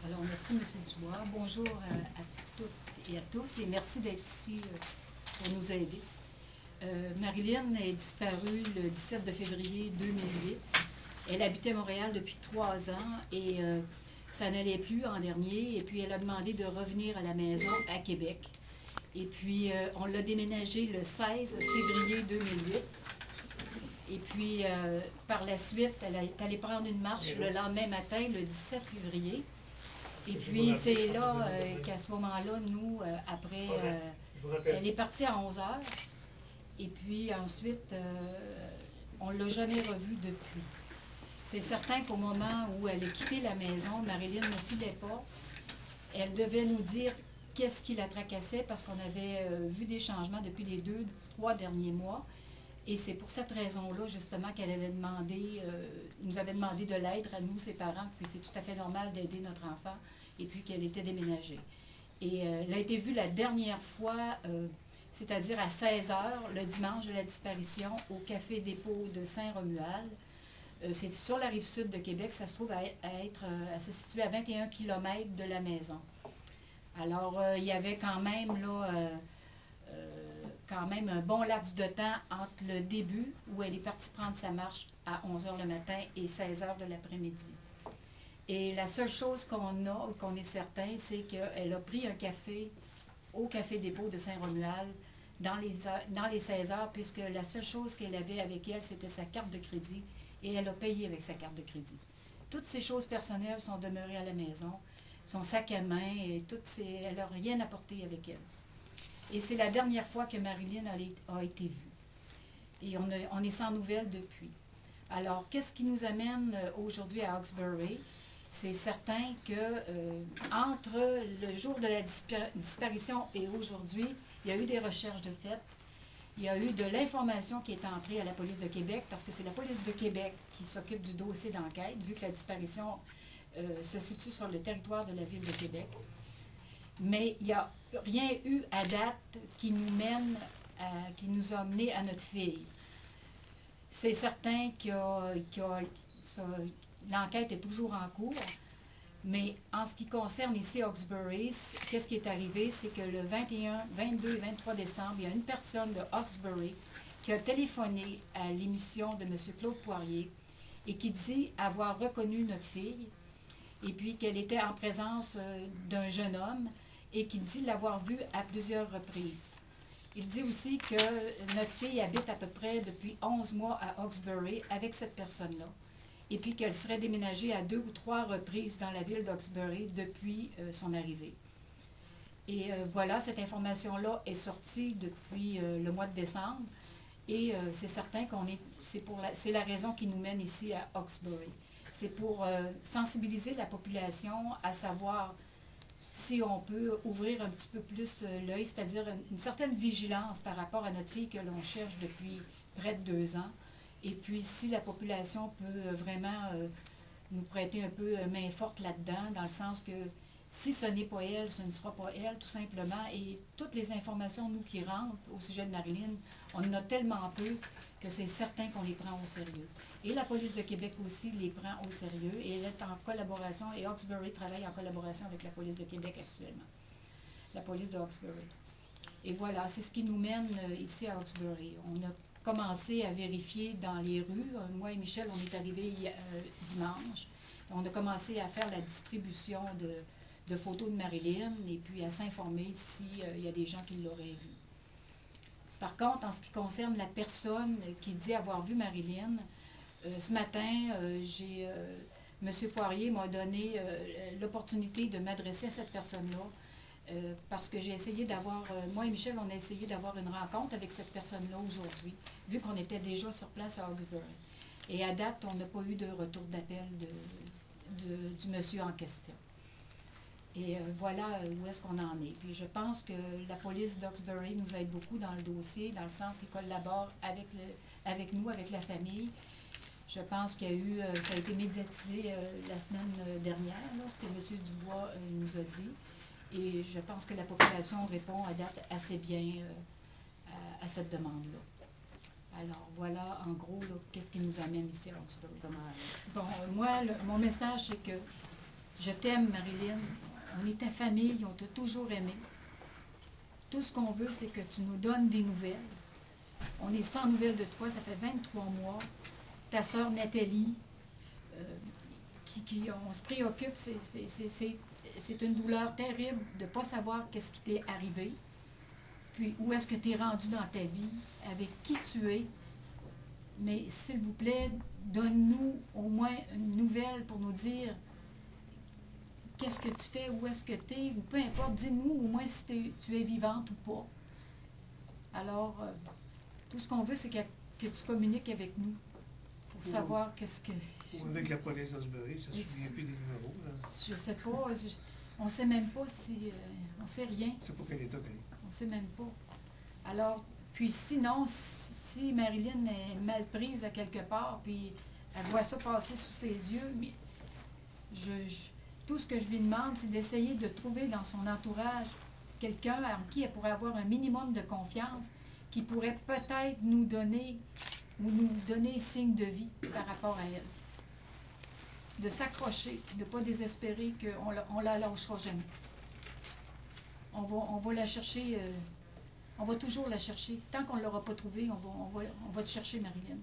Alors, merci, M. Dubois. Bonjour à toutes et à tous, et merci d'être ici pour nous aider. Marilyn est disparue le 17 de février 2008. Elle habitait Montréal depuis 3 ans et ça n'allait plus en dernier. Et puis, elle a demandé de revenir à la maison à Québec. Et puis, on l'a déménagée le 16 février 2008. Et puis, par la suite, elle est allée prendre une marche le lendemain matin, le 17 février. Et puis, c'est là qu'à ce moment-là, nous, après, elle est partie à 11 heures. Et puis, ensuite, on ne l'a jamais revue depuis. C'est certain qu'au moment où elle a quitté la maison, Marilyn ne filait pas. Elle devait nous dire qu'est-ce qui la tracassait parce qu'on avait vu des changements depuis les 2-3 derniers mois. Et c'est pour cette raison-là, justement, qu'elle avait demandé, nous avait demandé de l'aide à nous, ses parents, puis c'est tout à fait normal d'aider notre enfant, et puis qu'elle était déménagée. Et elle a été vue la dernière fois, c'est-à-dire à 16 heures, le dimanche de la disparition, au Café Dépôt de Saint-Romuald. C'est sur la rive sud de Québec, ça se trouve à se situer à 21 km de la maison. Alors, il y avait quand même, là, quand même un bon laps de temps entre le début où elle est partie prendre sa marche à 11 heures le matin et 16 heures de l'après-midi. Et la seule chose qu'on est certain, c'est qu'elle a pris un café au Café Dépôt de Saint-Romuald dans les 16 heures, puisque la seule chose qu'elle avait avec elle, c'était sa carte de crédit, et elle a payé avec sa carte de crédit. Toutes ces choses personnelles sont demeurées à la maison, son sac à main, et elle n'a rien apporté avec elle. Et c'est la dernière fois que Marilyn a été vue. Et on est sans nouvelles depuis. Alors, qu'est-ce qui nous amène aujourd'hui à Hawkesbury? C'est certain que entre le jour de la disparition et aujourd'hui, il y a eu des recherches de fait. Il y a eu de l'information qui est entrée à la police de Québec, parce que c'est la police de Québec qui s'occupe du dossier d'enquête, vu que la disparition se situe sur le territoire de la ville de Québec. Mais il n'y a rien eu à date qui nous a menés à notre fille. C'est certain l'enquête est toujours en cours, mais en ce qui concerne ici Hawkesbury, qu'est-ce qui est arrivé, c'est que le 21, 22 et 23 décembre, il y a une personne de Hawkesbury qui a téléphoné à l'émission de M. Claude Poirier et qui dit avoir reconnu notre fille, et puis qu'elle était en présence d'un jeune homme, et qu'il dit l'avoir vue à plusieurs reprises. Il dit aussi que notre fille habite à peu près depuis 11 mois à Hawkesbury avec cette personne-là, et puis qu'elle serait déménagée à 2 ou 3 reprises dans la ville d'Hawkesbury depuis son arrivée. Et voilà, cette information-là est sortie depuis le mois de décembre, et c'est certain c'est la raison qui nous mène ici à Hawkesbury. C'est pour sensibiliser la population à savoir si on peut ouvrir un petit peu plus l'œil, c'est-à-dire une certaine vigilance par rapport à notre fille que l'on cherche depuis près de 2 ans. Et puis, si la population peut vraiment nous prêter un peu main forte là-dedans, dans le sens que si ce n'est pas elle, ce ne sera pas elle, tout simplement. Et toutes les informations, nous, qui rentrent au sujet de Marilyn, on en a tellement peu que c'est certain qu'on les prend au sérieux. Et la police de Québec aussi les prend au sérieux, et elle est en collaboration, et Hawkesbury travaille en collaboration avec la police de Québec actuellement, la police de Hawkesbury. Et voilà, c'est ce qui nous mène ici à Hawkesbury. On a commencé à vérifier dans les rues. Moi et Michel, on est arrivés dimanche. On a commencé à faire la distribution de photos de Marilyn, et puis à s'informer s'il y a des gens qui l'auraient vue. Par contre, en ce qui concerne la personne qui dit avoir vu Marilyn, ce matin, M. Poirier m'a donné l'opportunité de m'adresser à cette personne-là, parce que j'ai essayé d'avoir, moi et Michel, on a essayé d'avoir une rencontre avec cette personne-là aujourd'hui, vu qu'on était déjà sur place à Hawkesbury. Et à date, on n'a pas eu de retour d'appel du monsieur en question. Et voilà où est-ce qu'on en est. Puis je pense que la police d'Hawkesbury nous aide beaucoup dans le dossier, dans le sens qu'ils collaborent avec nous, avec la famille. Je pense qu'il y a eu, ça a été médiatisé la semaine dernière, là, ce que M. Dubois nous a dit. Et je pense que la population répond à date assez bien à cette demande-là. Alors voilà, en gros, qu'est-ce qui nous amène ici à Hawkesbury. Bon, moi, mon message, c'est que Je t'aime, Marilyn. On est ta famille, on t'a toujours aimé. Tout ce qu'on veut, c'est que tu nous donnes des nouvelles. On est sans nouvelles de toi, ça fait 23 mois. Ta sœur Nathalie, on se préoccupe, c'est une douleur terrible de ne pas savoir qu'est-ce qui t'est arrivé. Puis où est-ce que tu es rendu dans ta vie, avec qui tu es. Mais s'il vous plaît, donne-nous au moins une nouvelle pour nous dire qu'est-ce que tu fais, où est-ce que tu es, ou peu importe, dis-nous au moins si tu es vivante ou pas. Alors, tout ce qu'on veut, c'est que tu communiques avec nous pour savoir qu'est-ce que... Ou avec la police d'Osbury, ça ne se souvient plus des numéros. Là. Je sais pas, on sait même pas si... on sait rien. C'est pas quel état qu'elle est. On sait même pas. Alors, puis sinon, si Marilyn est mal prise à quelque part, puis elle voit ça passer sous ses yeux, mais tout ce que je lui demande, c'est d'essayer de trouver dans son entourage quelqu'un en qui elle pourrait avoir un minimum de confiance, qui pourrait peut-être nous donner signe de vie par rapport à elle. De s'accrocher, de ne pas désespérer qu'on la lâchera jamais. On va la chercher, on va toujours la chercher. Tant qu'on ne l'aura pas trouvée, on va te chercher, Marilyn.